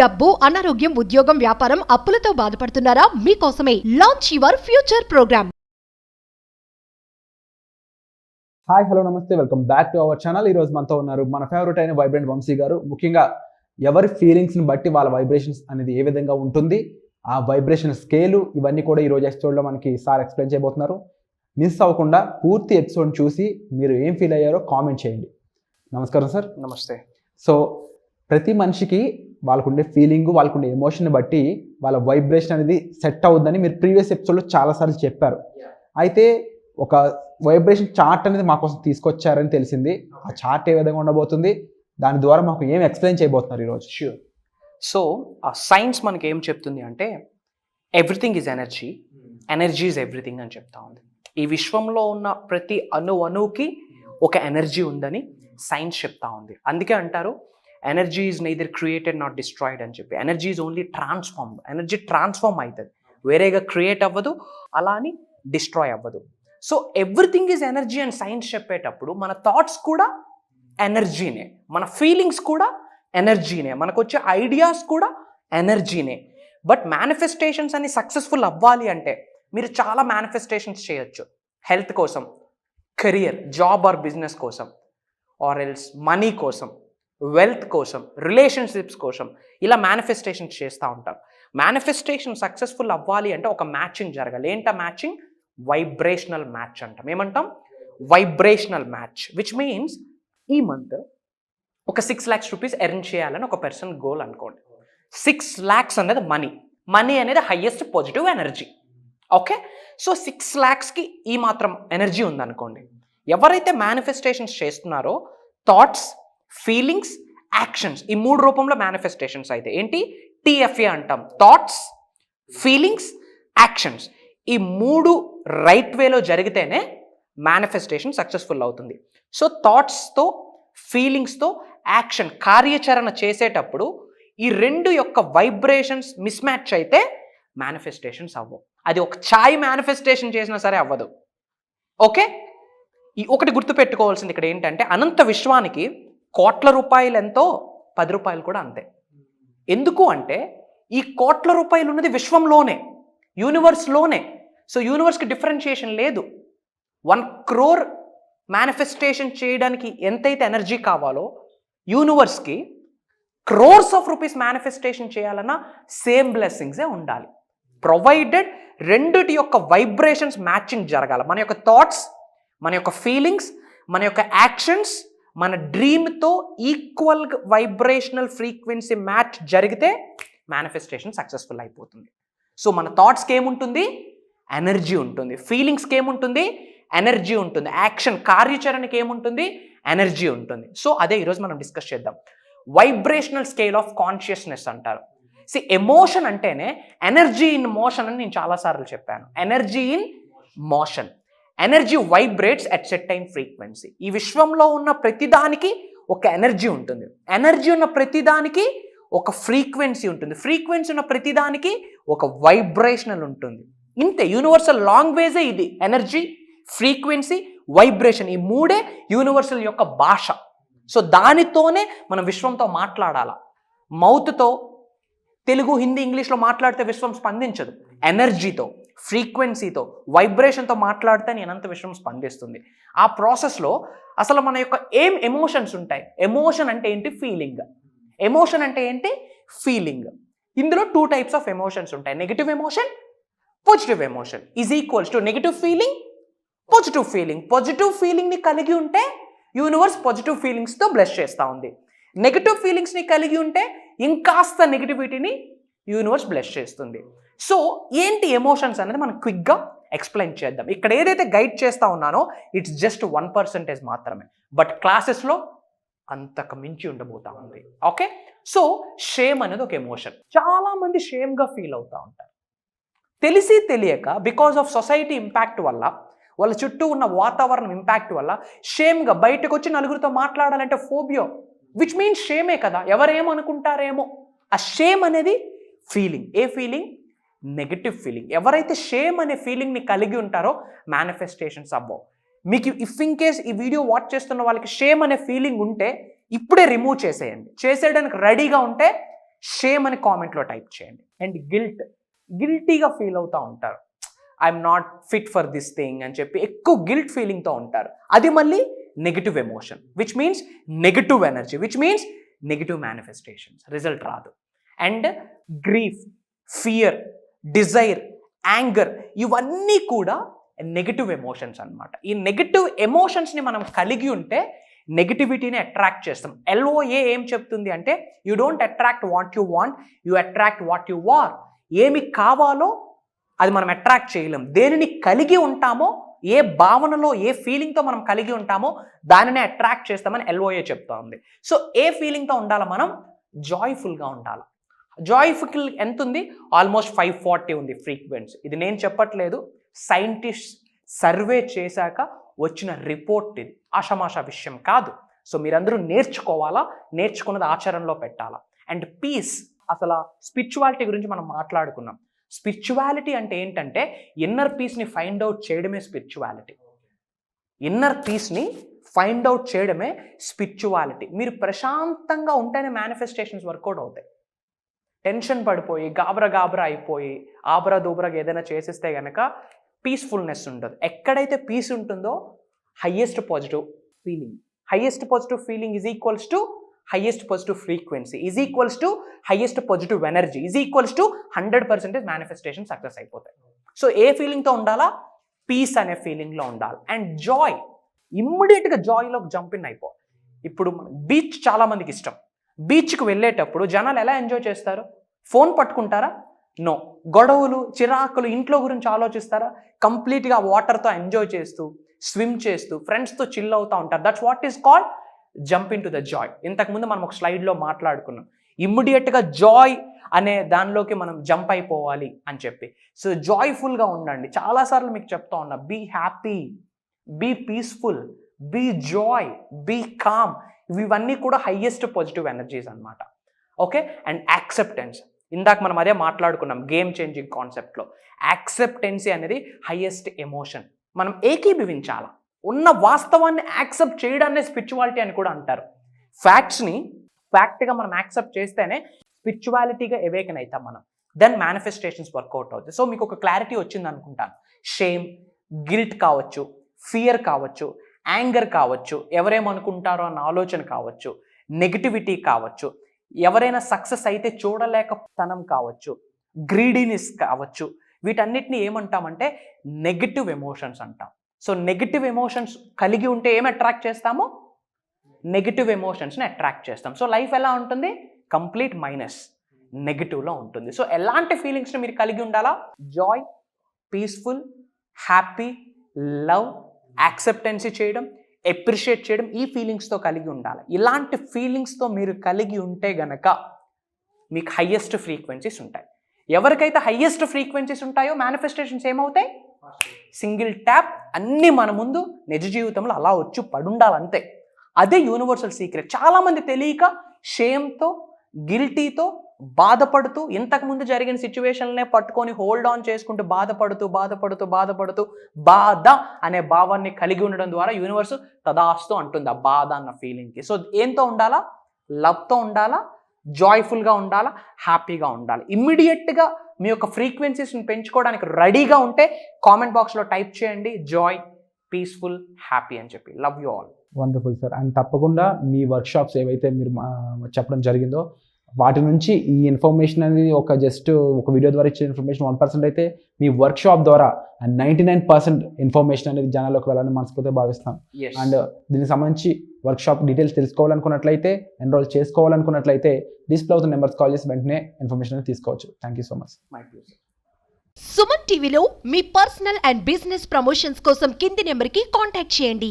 డబ్బు, అనారోగ్యం, ఉద్యోగం, వ్యాపారం, అప్పులతో బాధపడుతున్నారా? మీకోసమే launch your future programme. Hi hello నమస్తే, welcome back to our channel. ఈరోజు మనతో ఉన్నారు మన ఫేవరెట్ అయిన వైబ్రెంట్ వంశీ గారు. ముఖ్యంగా ఎవరి ఫీలింగ్స్ని బట్టి వాళ్ళ వైబ్రేషన్స్ అనేది ఏ విధంగా ఉంటుంది, ఆ వైబ్రేషన్ స్కేలు, ఇవన్నీ కూడా ఈరోజు ఎపిసోడ్లో మనకి సార్ ఎక్స్ప్లెయిన్ చేయబోతున్నారు. మిస్ అవ్వకుండా పూర్తి ఎపిసోడ్ చూసి మీరు ఏం ఫీల్ అయ్యారో కామెంట్ చేయండి. నమస్కారం సార్. నమస్తే. సో ప్రతి మనిషికి వాళ్ళకుండే ఫీలింగు, వాళ్ళకుండే ఎమోషన్ బట్టి వాళ్ళ వైబ్రేషన్ అనేది సెట్ అవుద్దని మీరు ప్రీవియస్ ఎపిసోడ్లో చాలాసార్లు చెప్పారు. అయితే ఒక వైబ్రేషన్ చార్ట్ అనేది మా కోసం తీసుకొచ్చారని తెలిసింది. ఆ చార్ట్ ఏ విధంగా ఉండబోతుంది, దాని ద్వారా మాకు ఏం ఎక్స్ప్లెయిన్ చేయబోతున్నారు ఈరోజు? ష్యూర్. సో ఆ సైన్స్ మనకి ఏం చెప్తుంది అంటే everything is energy, energy is everything అని చెప్తా ఉంది. ఈ విశ్వంలో ఉన్న ప్రతి అణువుకి ఒక ఎనర్జీ ఉందని సైన్స్ చెప్తా ఉంది. అందుకే అంటారు energy is neither created not destroyed అని చెప్పి. Energy is only transformed. Energy transform అవుతుంది, వేరేగా క్రియేట్ అవ్వదు, అలా అని డిస్ట్రాయ్ అవ్వదు. సో ఎవ్రీథింగ్ ఈజ్ ఎనర్జీ అని సైన్స్ చెప్పేటప్పుడు మన థాట్స్ కూడా ఎనర్జీనే, మన ఫీలింగ్స్ కూడా ఎనర్జీనే, మనకు వచ్చే ఐడియాస్ కూడా ఎనర్జీనే. బట్ మేనిఫెస్టేషన్స్ అని సక్సెస్ఫుల్ అవ్వాలి అంటే మీరు చాలా మేనిఫెస్టేషన్స్ చేయొచ్చు. హెల్త్ కోసం, కెరియర్, జాబ్ ఆర్ బిజినెస్ కోసం, ఆర్ ఎల్స్ మనీ కోసం, వెల్త్ కోసం, రిలేషన్షిప్స్ కోసం, ఇలా మేనిఫెస్టేషన్స్ చేస్తూ ఉంటారు. మేనిఫెస్టేషన్ సక్సెస్ఫుల్ అవ్వాలి అంటే ఒక మ్యాచింగ్ జరగాలి. ఏంటా మ్యాచింగ్? వైబ్రేషనల్ మ్యాచ్ అంటాం. ఏమంటాం? Vibrational match. విచ్ మీన్స్ ఈ మంత్ ఒక 6 lakhs రూపీస్ ఎర్న్ చేయాలని ఒక పర్సన్ గోల్ అనుకోండి. 6 lakhs అనేది మనీ అనేది highest positive energy. Okay, so 6 lakhsకి ఈ మాత్రం ఎనర్జీ ఉందనుకోండి. ఎవరైతే మేనిఫెస్టేషన్స్ చేస్తున్నారో థాట్స్, ఫీలింగ్స్, యాక్షన్స్, ఈ 3 రూపంలో మేనిఫెస్టేషన్స్ అయితే ఏంటి? TFA అంటాం. Thoughts, feelings, actions. ఈ 3 రైట్ వేలో జరిగితేనే మేనిఫెస్టేషన్ సక్సెస్ఫుల్ అవుతుంది. సో థాట్స్తో, ఫీలింగ్స్తో యాక్షన్, కార్యాచరణ చేసేటప్పుడు ఈ 2 యొక్క వైబ్రేషన్స్ మిస్ మ్యాచ్ అయితే మేనిఫెస్టేషన్స్ అవ్వవు. అది ఒక ఛాయ్ మేనిఫెస్టేషన్ చేసినా సరే అవ్వదు. ఓకే, ఈ ఒకటి గుర్తుపెట్టుకోవాల్సింది ఇక్కడ ఏంటంటే అనంత విశ్వానికి కోట్ల రూపాయలు ఎంతో 10 రూపాయలు కూడా అంతే. ఎందుకు అంటే ఈ కోట్ల రూపాయలు ఉన్నది విశ్వంలోనే, యూనివర్స్లోనే. సో యూనివర్స్కి డిఫరెన్షియేషన్ లేదు. 1 crore మేనిఫెస్టేషన్ చేయడానికి ఎంతైతే ఎనర్జీ కావాలో యూనివర్స్కి crores of rupees మేనిఫెస్టేషన్ చేయాలన్నా సేమ్ బ్లెస్సింగ్సే ఉండాలి. ప్రొవైడెడ్ రెండిటి యొక్క వైబ్రేషన్స్ మ్యాచింగ్ జరగాలి. మన యొక్క థాట్స్, మన యొక్క ఫీలింగ్స్, మన యొక్క యాక్షన్స్ మన డ్రీమ్తో ఈక్వల్ వైబ్రేషనల్ ఫ్రీక్వెన్సీ మ్యాచ్ జరిగితే మేనిఫెస్టేషన్ సక్సెస్ఫుల్ అయిపోతుంది. సో మన థాట్స్కి ఏముంటుంది? ఎనర్జీ ఉంటుంది. ఫీలింగ్స్కి ఏముంటుంది? ఎనర్జీ ఉంటుంది. యాక్షన్, కార్యాచరణకి ఏముంటుంది? ఎనర్జీ ఉంటుంది. సో అదే ఈరోజు మనం డిస్కస్ చేద్దాం. వైబ్రేషనల్ స్కేల్ ఆఫ్ కాన్షియస్నెస్ అంటారు. ఎమోషన్ అంటేనే ఎనర్జీ ఇన్ మోషన్ అని నేను చాలాసార్లు చెప్పాను. Energy in motion. Energy vibrates at certain frequency. ఈ విశ్వంలో ఉన్న ప్రతిదానికి ఒక ఎనర్జీ ఉంటుంది. ఎనర్జీ ఉన్న ప్రతిదానికి ఒక ఫ్రీక్వెన్సీ ఉంటుంది. ఫ్రీక్వెన్సీ ఉన్న ప్రతిదానికి ఒక వైబ్రేషనల్ ఉంటుంది. ఇంతే, యూనివర్సల్ లాంగ్వేజే ఇది. ఎనర్జీ, ఫ్రీక్వెన్సీ, వైబ్రేషన్, ఈ 3 యూనివర్సల్ యొక్క భాష. సో దానితోనే మనం విశ్వంతో మాట్లాడాల. మౌత్తో తెలుగు, హిందీ, ఇంగ్లీష్లో మాట్లాడితే విశ్వం స్పందించదు. ఎనర్జీతో, ఫ్రీక్వెన్సీతో, వైబ్రేషన్తో మాట్లాడితే అనంత విశ్వం స్పందిస్తుంది. ఆ ప్రాసెస్లో అసలు మన యొక్క ఏం ఎమోషన్స్ ఉంటాయి? ఎమోషన్ అంటే ఏంటి? ఫీలింగ్. ఎమోషన్ అంటే ఏంటి? ఫీలింగ్. ఇందులో 2 types ఆఫ్ ఎమోషన్స్ ఉంటాయి. Negative emotion, positive emotion is equals to negative feeling, positive feeling. Positive ఫీలింగ్ని కలిగి ఉంటే యూనివర్స్ పాజిటివ్ ఫీలింగ్స్తో బ్లెస్ చేస్తూ ఉంది. నెగిటివ్ ఫీలింగ్స్ని కలిగి ఉంటే ఇంకాస్త నెగిటివిటీని యూనివర్స్ బ్లెస్ చేస్తుంది. సో ఏంటి ఎమోషన్స్ అనేది మనం క్విక్గా ఎక్స్ప్లెయిన్ చేద్దాం. ఇక్కడ ఏదైతే గైడ్ చేస్తూ ఉన్నానో ఇట్స్ జస్ట్ 1% మాత్రమే, బట్ క్లాసెస్లో అంతకు మించి ఉండబోతా ఉంది. ఓకే, సో షేమ్ అనేది ఒక ఎమోషన్. చాలామంది షేమ్గా ఫీల్ అవుతూ ఉంటారు. తెలిసి తెలియక, బికాస్ ఆఫ్ సొసైటీ ఇంపాక్ట్ వల్ల, వాళ్ళ చుట్టూ ఉన్న వాతావరణం ఇంపాక్ట్ వల్ల షేమ్గా బయటకు వచ్చి నలుగురితో మాట్లాడాలంటే ఫోబియో, విచ్ మీన్స్ షేమే కదా, ఎవరేమనుకుంటారేమో. ఆ షేమ్ అనేది ఫీలింగ్. ఏ ఫీలింగ్? Negative feeling. ఎవరైతే షేమ్ అనే ఫీలింగ్ని కలిగి ఉంటారో మేనిఫెస్టేషన్స్ అవ్వవు. మీకు ఇఫ్ ఇన్ కేస్ ఈ వీడియో వాచ్ చేస్తున్న వాళ్ళకి షేమ్ అనే ఫీలింగ్ ఉంటే ఇప్పుడే రిమూవ్ చేసేయండి. చేసేయడానికి రెడీగా ఉంటే షేమ్ అని కామెంట్లో టైప్ చేయండి. అండ్ గిల్టీగా ఫీల్ అవుతూ ఉంటారు, I'm not fit for this thing అని చెప్పి ఎక్కువ గిల్ట్ ఫీలింగ్తో ఉంటారు. అది మళ్ళీ negative emotion, which means negative energy, which means negative manifestations, result రాదు. And grief, fear, desire, anger, ఇవన్నీ కూడా నెగిటివ్ ఎమోషన్స్ అన్నమాట. ఈ నెగిటివ్ ఎమోషన్స్ని మనం కలిగి ఉంటే నెగిటివిటీని అట్రాక్ట్ చేస్తాం. LOA ఏం చెప్తుంది అంటే you don't attract what you want, you attract what you are. ఏమి కావాలో అది మనం అట్రాక్ట్ చేయలేం. దేనిని కలిగి ఉంటామో, ఏ భావనలో ఏ ఫీలింగ్తో మనం కలిగి ఉంటామో దానిని అట్రాక్ట్ చేస్తామని LOA చెప్తా ఉంది. సో ఏ ఫీలింగ్తో ఉండాలి మనం? జాయ్ఫుల్గా ఉండాలి. జాయ్ఫుల్ ఎంత ఉంది? ఆల్మోస్ట్ 540 ఉంది ఫ్రీక్వెన్సీ. ఇది నేను చెప్పట్లేదు, సైంటిస్ట్ సర్వే చేశాక వచ్చిన రిపోర్ట్ ఇది, ఆషామాషా విషయం కాదు. సో మీరందరూ నేర్చుకోవాలా, నేర్చుకున్నది ఆచరణలో పెట్టాలా. అండ్ పీస్, అసలు స్పిరిచువాలిటీ గురించి మనం మాట్లాడుకున్నాం. స్పిరిచువాలిటీ అంటే ఏంటంటే ఇన్నర్ పీస్ని ఫైండ్ అవుట్ చేయడమే స్పిరిచువాలిటీ. ఇన్నర్ పీస్ని ఫైండ్ అవుట్ చేయడమే స్పిరిచువాలిటీ. మీరు ప్రశాంతంగా ఉంటేనే మేనిఫెస్టేషన్స్ వర్కౌట్ అవుతాయి. టెన్షన్ పడిపోయి గాబరా అయిపోయి ఆబరా దూబరాగా ఏదైనా చేసేస్తే కనుక పీస్ఫుల్నెస్ ఉండదు. ఎక్కడైతే పీస్ ఉంటుందో highest positive feeling. Highest positive feeling is equals to highest positive frequency, is equals to highest positive energy, is equals to 100% manifestation success అయిపోతాయి. సో ఏ ఫీలింగ్తో ఉండాలా? పీస్ అనే ఫీలింగ్లో ఉండాలి. అండ్ జాయ్, ఇమ్మీడియట్గా జాయ్లోకి జంప్ ఇన్ అయిపోవాలి. ఇప్పుడు బీచ్ చాలా మందికి ఇష్టం. బీచ్కి వెళ్ళేటప్పుడు జనాలు ఎలా ఎంజాయ్ చేస్తారు? ఫోన్ పట్టుకుంటారా? నో. గొడవలు, చిరాకులు, ఇంట్లో గురించి ఆలోచిస్తారా? కంప్లీట్గా వాటర్తో ఎంజాయ్ చేస్తూ, స్విమ్ చేస్తూ, ఫ్రెండ్స్తో చిల్ అవుతూ ఉంటారు. That's what is called jump in to the Joy. ఇంతకుముందు మనం ఒక స్లైడ్లో మాట్లాడుకున్నాం, ఇమ్మీడియట్గా జాయ్ అనే దానిలోకి మనం జంప్ అయిపోవాలి అని చెప్పి. సో జాయ్ఫుల్గా ఉండండి. చాలాసార్లు మీకు చెప్తా ఉన్నా, be happy, be peaceful, be joy, be calm. ఇవన్నీ కూడా హయ్యెస్ట్ పాజిటివ్ ఎనర్జీస్ అన్నమాట. ఓకే. అండ్ యాక్సెప్టెన్స్, ఇందాక మనం అదే మాట్లాడుకున్నాం గేమ్ చేంజింగ్ కాన్సెప్ట్లో. యాక్సెప్టెన్సీ అనేది హయ్యెస్ట్ ఎమోషన్. మనం ఏకీభవించాలా, ఉన్న వాస్తవాన్ని యాక్సెప్ట్ చేయడాన్ని స్పిరిచువాలిటీ అని కూడా అంటారు. ఫ్యాక్ట్గా మనం యాక్సెప్ట్ చేస్తేనే స్పిరిచువాలిటీగా ఎవేకన్ అవుతాం మనం. దెన్ మేనిఫెస్టేషన్స్ వర్కౌట్ అవుతాయి. సో మీకు ఒక క్లారిటీ వచ్చింది అనుకుంటాను. షేమ్, గిల్ట్ కావచ్చు, ఫియర్ కావచ్చు, యాంగర్ కావచ్చు, ఎవరేమనుకుంటారో అన్న ఆలోచన కావచ్చు, నెగిటివిటీ కావచ్చు, ఎవరైనా సక్సెస్ అయితే చూడలేకతనం కావచ్చు, గ్రీడీనెస్ కావచ్చు, వీటన్నిటిని ఏమంటామంటే నెగిటివ్ ఎమోషన్స్ అంటాం. సో నెగిటివ్ ఎమోషన్స్ కలిగి ఉంటే ఏం అట్రాక్ట్ చేస్తామో నెగిటివ్ ఎమోషన్స్ని అట్రాక్ట్ చేస్తాం. సో లైఫ్ ఎలా ఉంటుంది? కంప్లీట్ మైనస్, నెగిటివ్లో ఉంటుంది. సో ఎలాంటి ఫీలింగ్స్ని మీరు కలిగి ఉండాలా? Joy, peaceful, happy, love, acceptancy చేయడం, అప్రిషియేట్ చేయడం, ఈ ఫీలింగ్స్తో కలిగి ఉండాలి. ఇలాంటి ఫీలింగ్స్తో మీరు కలిగి ఉంటే గనక మీకు హయ్యెస్ట్ ఫ్రీక్వెన్సీస్ ఉంటాయి. ఎవరికైతే హయ్యెస్ట్ ఫ్రీక్వెన్సీస్ ఉంటాయో మేనిఫెస్టేషన్స్ ఏమవుతాయి? సింగిల్ ట్యాప్, అన్నీ మన ముందు నిజ జీవితంలో అలా వచ్చి పడుండాలి అంతే. అదే యూనివర్సల్ సీక్రెట్. చాలామంది తెలియక షేమ్తో, గిల్టీతో బాధపడుతూ, ఇంతకుముందు జరిగిన సిచ్యువేషన్లనే పట్టుకొని హోల్డ్ ఆన్ చేసుకుంటూ బాధపడుతూ బాధ అనే భావాన్ని కలిగి ఉండడం ద్వారా యూనివర్స్ తదాస్తు అంటుంది ఆ బాధ అన్న ఫీలింగ్కి. సో ఏంతో ఉండాలా? లవ్తో ఉండాలా, జాయ్ఫుల్గా ఉండాలా, హ్యాపీగా ఉండాలి. ఇమ్మీడియట్గా మీ యొక్క ఫ్రీక్వెన్సీస్ని పెంచుకోవడానికి రెడీగా ఉంటే కామెంట్ బాక్స్లో టైప్ చేయండి జాయ్, పీస్ఫుల్, హ్యాపీ అని చెప్పి. Love you all. Wonderful sir. And తప్పకుండా మీ వర్క్షాప్స్ ఏవైతే మీరు చెప్పడం జరిగిందో వాటి నుంచి ఈ ఇన్ఫర్మేషన్ అనేది ఒక వీడియో ద్వారా ఇచ్చే ఇన్ఫర్మేషన్ 1% అయితే మీ వర్క్షాప్ ద్వారా 99% ఇన్ఫర్మేషన్ అనేది జనాల్లోకి వెళ్ళాలని మనస్ఫూర్తిగా భావిస్తాం. అండ్ దీనికి సంబంధించి వర్క్షాప్ డీటెయిల్స్ తెలుసుకోవాలనుకున్నట్లయితే, ఎన్రోల్ చేసుకోవాలనుకున్నట్లయితే డిస్ప్లే అవుతున్న నెంబర్స్ కాల్ చేసి వెంటనే ఇన్ఫర్మేషన్ అనేది తీసుకోవచ్చు. Thank you so much. Suman టీవీలో మీ పర్సనల్ అండ్ బిజినెస్ ప్రమోషన్స్ కోసం కింది నెంబర్కి కాంటాక్ట్ చేయండి.